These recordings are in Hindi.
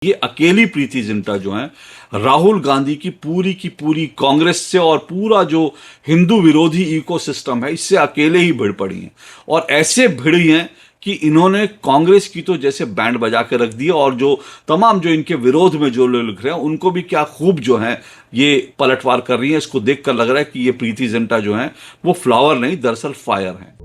ये अकेली प्रीति जिंटा जो है राहुल गांधी की पूरी कांग्रेस से और पूरा जो हिंदू विरोधी इकोसिस्टम है इससे अकेले ही भिड़ पड़ी हैं। और ऐसे भिड़ी हैं कि इन्होंने कांग्रेस की तो जैसे बैंड बजा के रख दिया, और जो तमाम जो इनके विरोध में जो लोग लिख रहे हैं उनको भी क्या खूब जो है ये पलटवार कर रही है। इसको देखकर लग रहा है कि ये प्रीति जिंटा जो है वो फ्लावर नहीं दरअसल फायर है।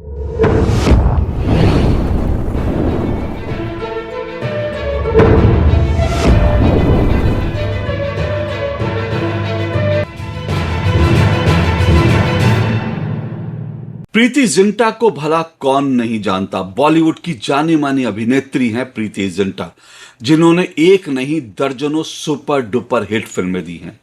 प्रीति जिंटा को भला कौन नहीं जानता। बॉलीवुड की जानी मानी अभिनेत्री हैं प्रीति जिंटा, जिन्होंने एक नहीं दर्जनों सुपर डुपर हिट फिल्में दी हैं।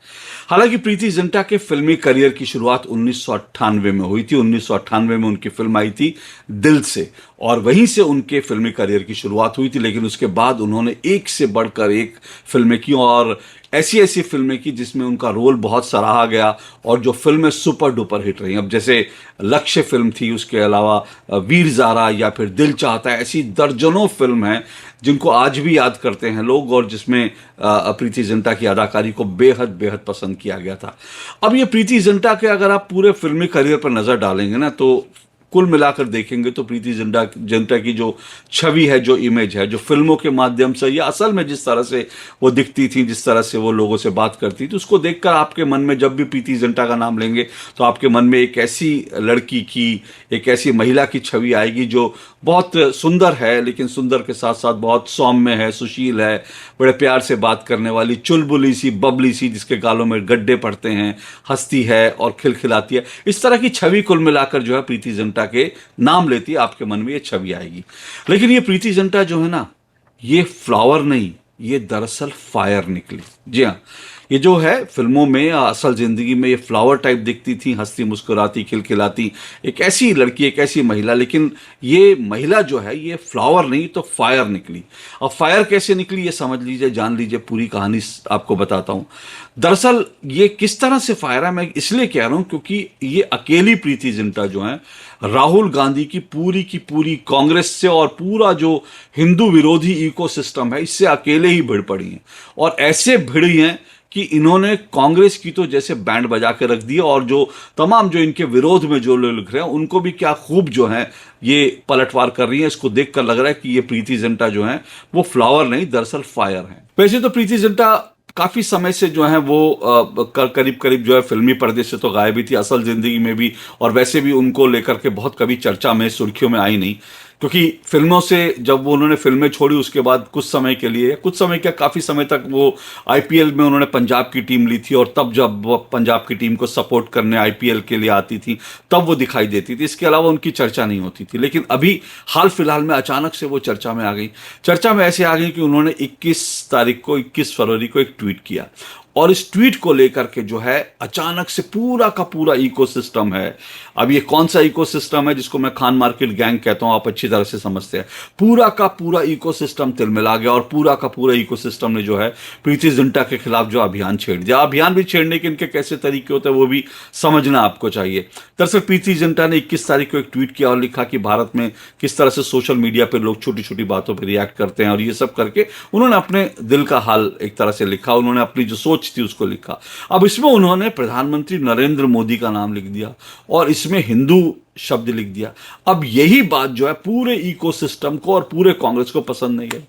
हालांकि प्रीति जिंटा के फिल्मी करियर की शुरुआत 1998 में हुई थी। 1998 में उनकी फिल्म आई थी दिल से, और वहीं से उनके फिल्मी करियर की शुरुआत हुई थी। लेकिन उसके बाद उन्होंने एक से बढ़कर एक फिल्में की, और ऐसी ऐसी फिल्में की जिसमें उनका रोल बहुत सराहा गया और जो फिल्में सुपर डुपर हिट रही। अब जैसे लक्ष्य फिल्म थी, उसके अलावा वीर ज़ारा या फिर दिल चाहता है, ऐसी दर्जनों फिल्म हैं जिनको आज भी याद करते हैं लोग, और जिसमें प्रीति जिंटा की अदाकारी को बेहद बेहद पसंद किया गया था। अब ये प्रीति जिंटा के अगर आप पूरे फिल्मी करियर पर नज़र डालेंगे ना, तो कुल मिलाकर देखेंगे तो प्रीति जिंटा की जो छवि है, जो इमेज है, जो फिल्मों के माध्यम से या असल में जिस तरह से वो दिखती थी, जिस तरह से वो लोगों से बात करती थी, उसको देखकर आपके मन में जब भी प्रीति जिंटा का नाम लेंगे तो आपके मन में एक ऐसी लड़की की, एक ऐसी महिला की छवि आएगी जो बहुत सुंदर है, लेकिन सुंदर के साथ साथ बहुत सौम्य है, सुशील है, बड़े प्यार से बात करने वाली, चुलबुली सी, बबली सी, जिसके गालों में गड्ढे पड़ते हैं, हंसती है और खिलखिलाती है। इस तरह की छवि कुल मिलाकर जो है प्रीति जिंटा के नाम लेती है, आपके मन में ये छवि आएगी। लेकिन ये प्रीति जिंटा जो है ना, ये फ्लावर नहीं, ये दरअसल फायर निकली। जी हाँ, ये जो है फिल्मों में, असल जिंदगी में ये फ्लावर टाइप दिखती थी, हंसती मुस्कुराती खिलखिलाती, एक ऐसी लड़की, एक ऐसी महिला। लेकिन ये महिला जो है ये फ्लावर नहीं तो फायर निकली। अब फायर कैसे निकली ये समझ लीजिए, जान लीजिए, पूरी कहानी आपको बताता हूं। दरअसल ये किस तरह से फायर है मैं इसलिए कह रहा हूं क्योंकि ये अकेली प्रीति जिंटा जो है राहुल गांधी की पूरी कांग्रेस से और पूरा जो हिंदू विरोधी इकोसिस्टम है इससे अकेले ही भिड़ पड़ी हैं। और ऐसे भिड़ी हैं कि इन्होंने कांग्रेस की तो जैसे बैंड बजा के रख दिया, और जो तमाम जो इनके विरोध में जो लोग लिख रहे हैं उनको भी क्या खूब जो है ये पलटवार कर रही है। इसको देखकर लग रहा है कि ये प्रीति जिंटा जो है वो फ्लावर नहीं दरअसल फायर है। वैसे तो प्रीति जिंटा काफी समय से जो है वो करीब करीब जो है फिल्मी पर्दे से तो गायब ही थी, असल जिंदगी में भी, और वैसे भी उनको लेकर के बहुत कभी चर्चा में, सुर्खियों में आई नहीं। क्योंकि फिल्मों से जब वो उन्होंने फिल्में छोड़ी उसके बाद कुछ समय के लिए, कुछ समय क्या काफ़ी समय तक वो आईपीएल में उन्होंने पंजाब की टीम ली थी, और तब जब वो पंजाब की टीम को सपोर्ट करने आईपीएल के लिए आती थी तब वो दिखाई देती थी। इसके अलावा उनकी चर्चा नहीं होती थी। लेकिन अभी हाल फिलहाल में अचानक से वो चर्चा में आ गई। चर्चा में ऐसे आ गई कि उन्होंने 21 फरवरी को एक ट्वीट किया, और इस ट्वीट को लेकर के जो है अचानक से पूरा का पूरा इकोसिस्टम है। अब ये कौन सा इकोसिस्टम है जिसको मैं खान मार्केट गैंग कहता हूं, आप अच्छी तरह से समझते हैं। पूरा का पूरा इकोसिस्टम तिलमिला गया, और पूरा का पूरा इकोसिस्टम ने जो है प्रीति जिंटा के खिलाफ जो अभियान छेड़ दिया। अभियान भी छेड़ने के इनके कैसे तरीके होते हैं वो भी समझना आपको चाहिए। दरअसल प्रीति जिंटा ने 21 तारीख को एक ट्वीट किया और लिखा कि भारत में किस तरह से सोशल मीडिया पर लोग छोटी छोटी बातों पर रिएक्ट करते हैं, और ये सब करके उन्होंने अपने दिल का हाल एक तरह से लिखा, उन्होंने अपनी जो सोच थी उसको लिखा। अब इसमें उन्होंने प्रधानमंत्री नरेंद्र मोदी का नाम लिख दिया और इसमें हिंदू शब्द लिख दिया। अब यही बात जो है पूरे इकोसिस्टम को और पूरे कांग्रेस को पसंद नहीं है।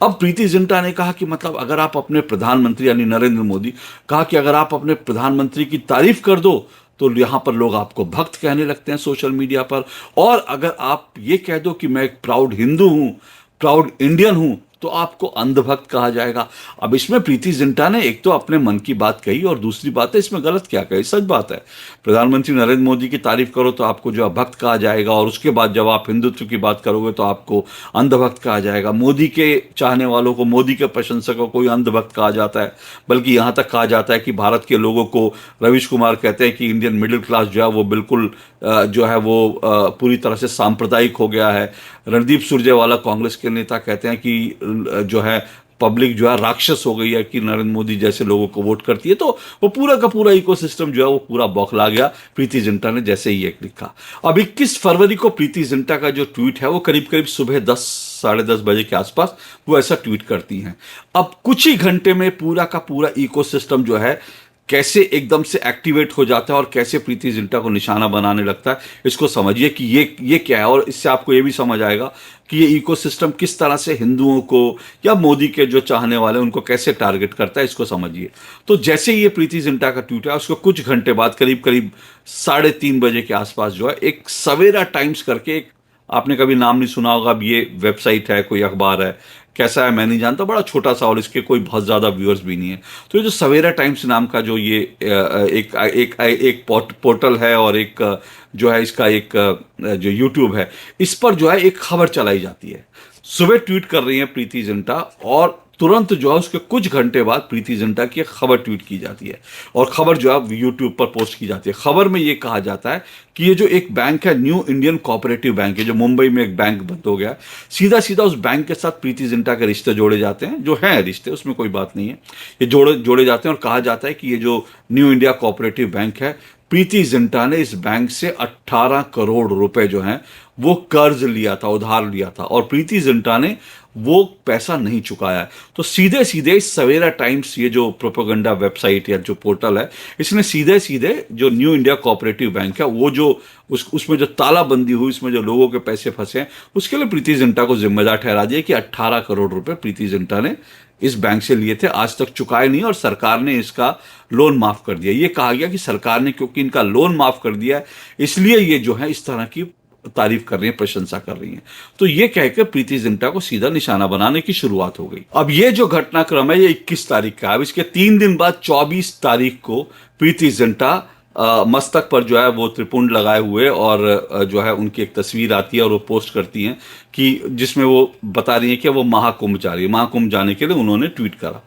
अब प्रीति जिंटा ने कहा कि मतलब अगर आप अपने प्रधानमंत्री यानी नरेंद्र मोदी, कहा कि अगर आप अपने प्रधानमंत्री की तारीफ कर दो तो यहां पर लोग आपको भक्त कहने लगते हैं सोशल मीडिया पर, और अगर आप ये कह दो कि मैं एक प्राउड हिंदू हूं, प्राउड इंडियन हूं, तो आपको अंधभक्त कहा जाएगा। अब इसमें प्रीति जिंटा ने एक तो अपने मन की बात कही, और दूसरी बात है इसमें गलत क्या कही, सच बात है। प्रधानमंत्री नरेंद्र मोदी की तारीफ करो तो आपको जो है भक्त कहा जाएगा, और उसके बाद जब आप हिंदुत्व की बात करोगे तो आपको अंधभक्त कहा जाएगा। मोदी के चाहने वालों को, मोदी के प्रशंसकों को अंधभक्त कहा जाता है, बल्कि यहां तक कहा जाता है कि भारत के लोगों को, रवीश कुमार कहते हैं कि इंडियन मिडिल क्लास जो है वो बिल्कुल जो है वो पूरी तरह से सांप्रदायिक हो गया है। रणदीप सुरजेवाला कांग्रेस के नेता कहते हैं कि जो है पब्लिक जो है राक्षस हो गई है कि नरेंद्र मोदी जैसे लोगों को वोट करती है, तो वो पूरा का पूरा इकोसिस्टम जो है वो पूरा बौखला गया प्रीति जिंटा ने जैसे ही एक लिखा। अब 21 फरवरी को प्रीति जिंटा का जो ट्वीट है वो करीब करीब सुबह 10 साढ़े 10 बजे के आसपास वो ऐसा ट्वीट करती हैं। अब कुछ ही घंटे में पूरा का पूरा इकोसिस्टम जो है कैसे एकदम से एक्टिवेट हो जाता है और कैसे प्रीति जिंटा को निशाना बनाने लगता है, इसको समझिए कि ये क्या है। और इससे आपको ये भी समझ आएगा कि ये इकोसिस्टम किस तरह से हिंदुओं को या मोदी के जो चाहने वाले हैं उनको कैसे टारगेट करता है, इसको समझिए। तो जैसे ही ये प्रीति जिंटा का ट्वीट है उसको कुछ घंटे बाद करीब करीब 3:30 बजे के आसपास जो है एक सवेरा टाइम्स करके एक, आपने कभी नाम नहीं सुना होगा, अब ये वेबसाइट है, कोई अखबार है, कैसा है मैं नहीं जानता, बड़ा छोटा सा और इसके कोई बहुत ज़्यादा व्यूअर्स भी नहीं है। तो ये जो सवेरा टाइम्स नाम का जो ये एक पोर्टल है और एक जो है इसका एक जो यूट्यूब है, इस पर जो है एक खबर चलाई जाती है। सुबह ट्वीट कर रही है प्रीति जिंटा और तुरंत जो है उसके कुछ घंटे बाद प्रीति जिंटा की एक खबर ट्वीट की जाती है और खबर जो है यूट्यूब पर पोस्ट की जाती है। खबर में ये कहा जाता है कि ये जो एक बैंक है, न्यू इंडियन कोऑपरेटिव बैंक है, जो मुंबई में एक बैंक बंद हो गया, सीधा सीधा उस बैंक के साथ प्रीति जिंटा के रिश्ते जोड़े जाते हैं, जो हैं रिश्ते, उसमें कोई बात नहीं है, ये जोड़े जाते हैं। और कहा जाता है कि ये जो न्यू इंडिया कोऑपरेटिव बैंक है, प्रीति जिंटा ने इस बैंक से 18 करोड़ रुपए जो हैं वो कर्ज लिया था, उधार लिया था, और प्रीति जिंटा ने वो पैसा नहीं चुकाया है। तो सीधे सीधे सवेरा टाइम्स, ये जो प्रोपेगेंडा वेबसाइट या जो पोर्टल है, इसने सीधे सीधे जो न्यू इंडिया कोऑपरेटिव बैंक है वो जो उसमें जो तालाबंदी हुई, उसमें जो लोगों के पैसे फंसे हैं, उसके लिए प्रीति जिंटा को जिम्मेदार ठहरा दिया कि 18 करोड़ रुपए प्रीति जिंटा ने इस बैंक से लिए थे, आज तक चुकाए नहीं, और सरकार ने इसका लोन माफ कर दिया। ये कहा गया कि सरकार ने क्योंकि इनका लोन माफ कर दिया है इसलिए ये जो है इस तरह की तारीफ कर रही है, प्रशंसा कर रही हैं। तो ये कहकर प्रीति जिंटा को सीधा निशाना बनाने की शुरुआत हो गई। अब ये जो घटनाक्रम है ये 21 तारीख का है। अब इसके 3 दिन बाद 24 तारीख को प्रीति जिंटा मस्तक पर जो है वो त्रिपुंड लगाए हुए और जो है उनकी एक तस्वीर आती है और वो पोस्ट करती हैं कि जिसमें वो बता रही है कि वो महाकुंभ जा रही है। महाकुंभ जाने के लिए उन्होंने ट्वीट करा।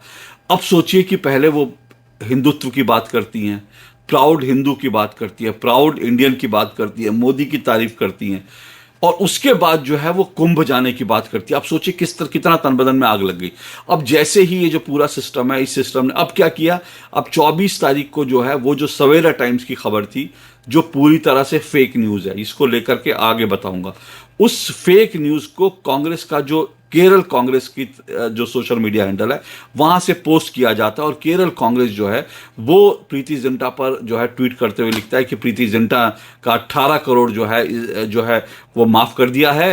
अब सोचिए कि पहले वो हिंदुत्व की बात करती हैं, प्राउड हिंदू की बात करती है, प्राउड इंडियन की बात करती है, मोदी की तारीफ करती हैं, और उसके बाद जो है वो कुंभ जाने की बात करती है। आप सोचिए कितना तन बदन में आग लग गई। अब जैसे ही ये जो पूरा सिस्टम है, इस सिस्टम ने अब क्या किया, अब 24 तारीख को जो है वो जो सवेरा टाइम्स की खबर थी जो पूरी तरह से फेक न्यूज़ है, इसको लेकर के आगे बताऊंगा, उस फेक न्यूज़ को कांग्रेस का जो केरल कांग्रेस की जो सोशल मीडिया हैंडल है वहां से पोस्ट किया जाता है, और केरल कांग्रेस जो है वो प्रीति जिंटा पर जो है ट्वीट करते हुए लिखता है कि प्रीति जिंटा का 18 करोड़ जो है वो माफ कर दिया है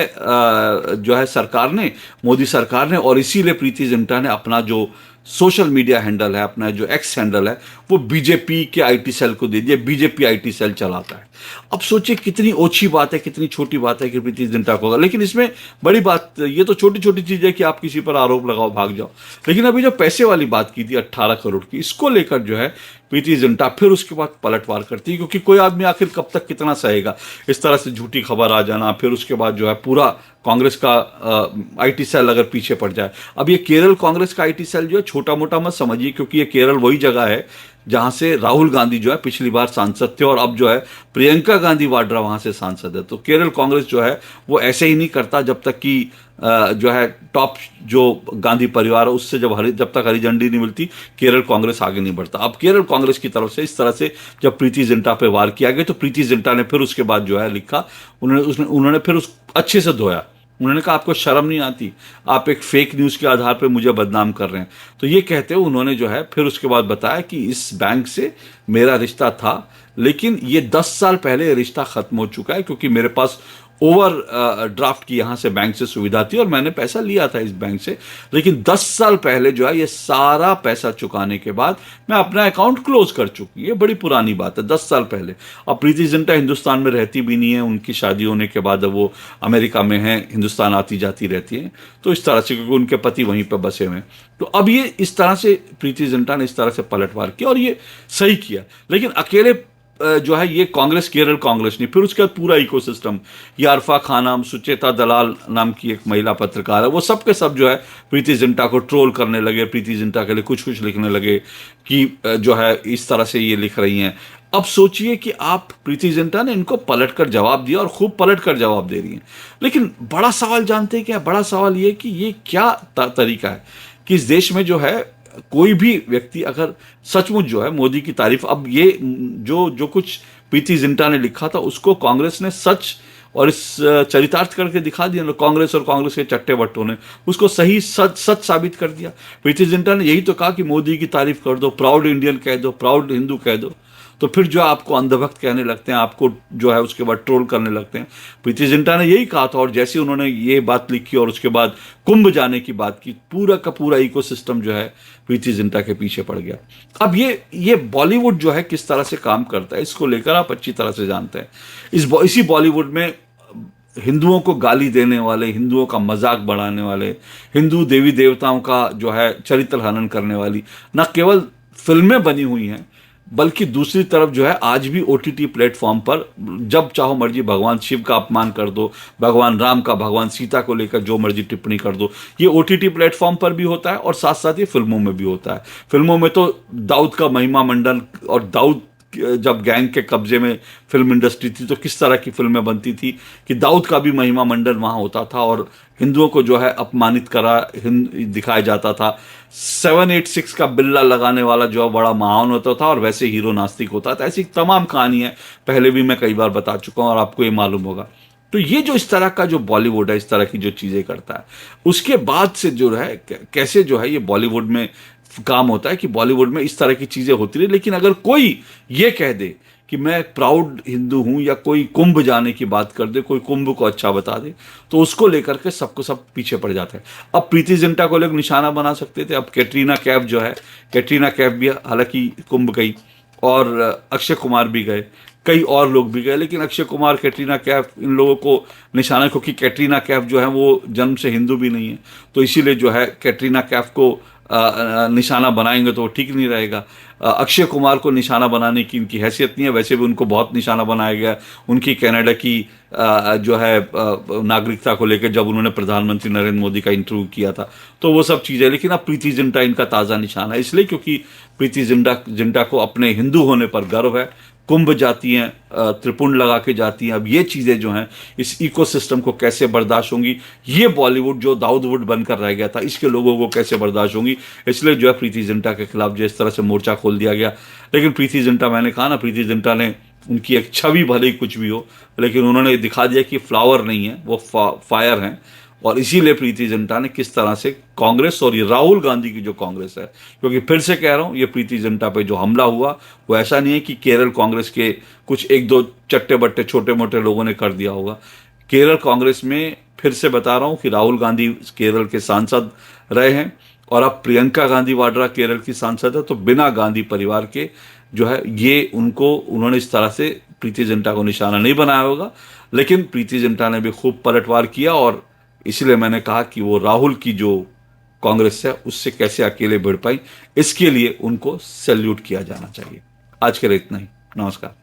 जो है सरकार ने, मोदी सरकार ने, और इसीलिए प्रीति जिंटा ने अपना जो सोशल मीडिया हैंडल है, अपना जो एक्स हैंडल है, वो बीजेपी के आईटी सेल को दे दिया। बीजेपी आईटी सेल चलाता है। अब सोचिए कितनी ओछी बात है, कितनी छोटी बात है कि प्रीति जिंटा को होगा, लेकिन इसमें बड़ी बात, ये तो छोटी छोटी चीज है कि आप किसी पर आरोप लगाओ भाग जाओ, लेकिन अभी जो पैसे वाली बात की थी 18 करोड़ की, इसको लेकर जो है प्रीति जिंटा फिर उसके बाद पलटवार करती है, क्योंकि कोई आदमी आखिर कब तक कितना सहेगा इस तरह से झूठी खबर आ जाना, फिर उसके बाद जो है पूरा कांग्रेस का आईटी सेल अगर पीछे पड़ जाए। अब ये केरल कांग्रेस का आईटी सेल जो है छोटा मोटा मत समझिए, क्योंकि ये केरल वही जगह है जहां से राहुल गांधी जो है पिछली बार सांसद थे और अब जो है प्रियंका गांधी वाड्रा वहां से सांसद है। तो केरल कांग्रेस जो है वो ऐसे ही नहीं करता जब तक कि जो है टॉप जो गांधी परिवार है उससे जब तक हरी झंडी नहीं मिलती केरल कांग्रेस आगे नहीं बढ़ता। अब केरल कांग्रेस की तरफ से इस तरह से जब प्रीति जिंटा पे वार किया गया तो प्रीति जिंटा ने फिर उसके बाद जो है लिखा, उन्होंने फिर उस अच्छे से धोया। उन्होंने कहा आपको शर्म नहीं आती, आप एक फेक न्यूज़ के आधार पर मुझे बदनाम कर रहे हैं। तो ये कहते हुए उन्होंने जो है फिर उसके बाद बताया कि इस बैंक से मेरा रिश्ता था, लेकिन ये 10 साल पहले रिश्ता खत्म हो चुका है, क्योंकि मेरे पास ओवर ड्राफ्ट की यहाँ से बैंक से सुविधा थी और मैंने पैसा लिया था इस बैंक से, लेकिन 10 साल पहले जो है ये सारा पैसा चुकाने के बाद मैं अपना अकाउंट क्लोज कर चुकी। ये बड़ी पुरानी बात है, 10 साल पहले। अब प्रीति जिंटा हिंदुस्तान में रहती भी नहीं है, उनकी शादी होने के बाद वो अमेरिका में है, हिंदुस्तान आती जाती रहती है, तो इस तरह से, क्योंकि उनके पति वहीं पर बसे हुए हैं। तो अब ये इस तरह से प्रीति जिंटा ने इस तरह से पलटवार किया और ये सही किया। लेकिन अकेले जो है ये कांग्रेस, केरल कांग्रेस नहीं, फिर उसके बाद पूरा इकोसिस्टम, ये अरफा खानम, सुचेता दलाल नाम की एक महिला पत्रकार है, वो सब के सब जो है प्रीति जिंटा को ट्रोल करने लगे, प्रीति जिंटा के लिए कुछ कुछ लिखने लगे कि जो है इस तरह से ये लिख रही हैं। अब सोचिए कि आप, प्रीति जिंटा ने इनको पलट कर जवाब दिया और खूब पलट कर जवाब दे रही हैं, लेकिन बड़ा सवाल जानते हैं क्या? बड़ा सवाल ये कि ये क्या तरीका है? कि इस देश में जो है कोई भी व्यक्ति अगर सचमुच जो है मोदी की तारीफ, अब ये जो जो कुछ प्रीति जिंटा ने लिखा था उसको कांग्रेस ने सच और इस चरितार्थ करके दिखा दिया ना, कांग्रेस और कांग्रेस के चट्टे बट्टों ने उसको सही सच साबित कर दिया। प्रीति जिंटा ने यही तो कहा कि मोदी की तारीफ कर दो, प्राउड इंडियन कह दो, प्राउड हिंदू कह दो, तो फिर जो आपको अंधभक्त कहने लगते हैं, आपको जो है उसके बाद ट्रोल करने लगते हैं। प्रीति जिंटा ने यही कहा था, और जैसे उन्होंने ये बात लिखी और उसके बाद कुंभ जाने की बात की, पूरा का पूरा इकोसिस्टम जो है प्रीति जिंटा के पीछे पड़ गया। अब ये बॉलीवुड जो है किस तरह से काम करता है, इसको लेकर आप अच्छी तरह से जानते हैं। इसी बॉलीवुड में हिंदुओं को गाली देने वाले, हिंदुओं का मजाक बढ़ाने वाले, हिंदू देवी देवताओं का जो है चरित्र हनन करने वाली न केवल फिल्में बनी हुई हैं, बल्कि दूसरी तरफ जो है आज भी ओटीटी प्लेटफॉर्म पर जब चाहो मर्जी भगवान शिव का अपमान कर दो, भगवान राम का, भगवान सीता को लेकर जो मर्जी टिप्पणी कर दो। ये ओटीटी प्लेटफॉर्म पर भी होता है और साथ साथ ये फिल्मों में भी होता है। फिल्मों में तो दाऊद का महिमा मंडल, और दाऊद जब गैंग के कब्जे में फिल्म इंडस्ट्री थी तो किस तरह की फिल्में बनती थी कि दाऊद का भी महिमा मंडल वहाँ होता था और हिंदुओं को जो है अपमानित करा दिखाया जाता था। 786 का बिल्ला लगाने वाला जो बड़ा महान होता था और वैसे हीरो नास्तिक होता था। ऐसी तमाम कहानी है, पहले भी मैं कई बार बता चुका हूँ और आपको ये मालूम होगा। तो ये जो इस तरह का जो बॉलीवुड है, इस तरह की जो चीज़ें करता है, उसके बाद से जो है कैसे जो है ये बॉलीवुड में काम होता है कि बॉलीवुड में इस तरह की चीज़ें होती रही। लेकिन अगर कोई ये कह दे कि मैं प्राउड हिंदू हूं, या कोई कुंभ जाने की बात कर दे, कोई कुंभ को अच्छा बता दे, तो उसको लेकर के सबको सब पीछे पड़ जाते हैं। अब प्रीति जिंटा को लोग निशाना बना सकते थे, अब कैटरीना कैफ जो है, कैटरीना कैफ भी हालांकि कुंभ गई और अक्षय कुमार भी गए, कई और लोग भी गए, लेकिन अक्षय कुमार, कैटरीना कैफ, इन लोगों को निशाना, क्योंकि कैटरीना कैफ जो है वो जन्म से हिंदू भी नहीं है, तो इसीलिए जो है कैटरीना कैफ को निशाना बनाएंगे तो ठीक नहीं रहेगा। अक्षय कुमार को निशाना बनाने की इनकी हैसियत नहीं है, वैसे भी उनको बहुत निशाना बनाया गया उनकी कनाडा की जो है नागरिकता को लेकर, जब उन्होंने प्रधानमंत्री नरेंद्र मोदी का इंटरव्यू किया था, तो वो सब चीज़ें। लेकिन अब प्रीति जिंटा इनका ताज़ा निशाना है, इसलिए क्योंकि प्रीति जिंटा को अपने हिंदू होने पर गर्व है। कुंभ जाती हैं, त्रिपुंड लगा के जाती हैं। अब ये चीज़ें जो हैं इस इकोसिस्टम को कैसे बर्दाश्त होंगी, ये बॉलीवुड जो दाऊदवुड बनकर रह गया था, इसके लोगों को कैसे बर्दाश्त होंगी, इसलिए जो है प्रीति जिंटा के खिलाफ जो इस तरह से मोर्चा खोल दिया गया। लेकिन प्रीति जिंटा, मैंने कहा ना, प्रीति जिंटा ने, उनकी एक छवि भले ही कुछ भी हो, लेकिन उन्होंने दिखा दिया कि फ्लावर नहीं है, वो फायर हैं। और इसीलिए प्रीति जिंटा ने किस तरह से कांग्रेस, और ये राहुल गांधी की जो कांग्रेस है, क्योंकि फिर से कह रहा हूं, ये प्रीति जिंटा पे जो हमला हुआ वो ऐसा नहीं है कि केरल कांग्रेस के कुछ एक दो चट्टे बट्टे छोटे मोटे लोगों ने कर दिया होगा। केरल कांग्रेस में फिर से बता रहा हूं कि राहुल गांधी केरल के सांसद रहे हैं, और अब प्रियंका गांधी वाड्रा केरल की सांसद है, तो बिना गांधी परिवार के जो है ये उन्होंने इस तरह से प्रीति जिंटा को निशाना नहीं बनाया होगा। लेकिन प्रीति जिंटा ने भी खूब पलटवार किया, और इसलिए मैंने कहा कि वो राहुल की जो कांग्रेस है उससे कैसे अकेले भिड़ पाई, इसके लिए उनको सैल्यूट किया जाना चाहिए। आज के लिए इतना ही, नमस्कार।